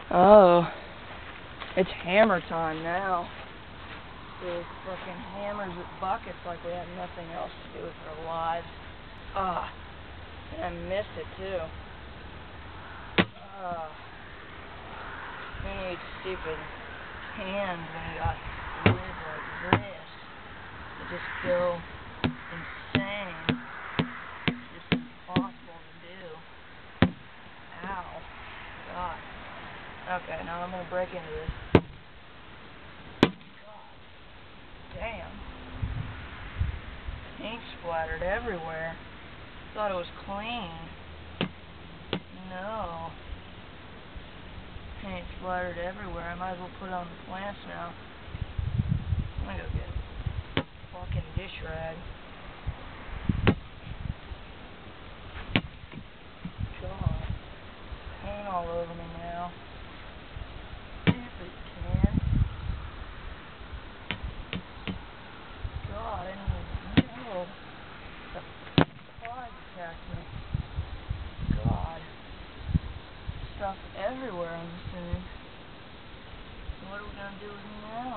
Oh, it's hammer time now. These fucking hammers with buckets like we have nothing else to do with our lives. Ah, and I missed it too. Who needs stupid hands when you got lids like this? They just feel insane. It's just impossible to do. Ow. God. Okay, now I'm gonna break into this. God. Damn. Paint splattered everywhere. Thought it was clean. No. Paint splattered everywhere. I might as well put it on the plants now. I'm gonna go get a fucking dish rag. God. Paint all over me now. Stupid can. God, I didn't even know. The flies attacked me. God. Stuff everywhere, I'm assuming. What are we gonna do with me now?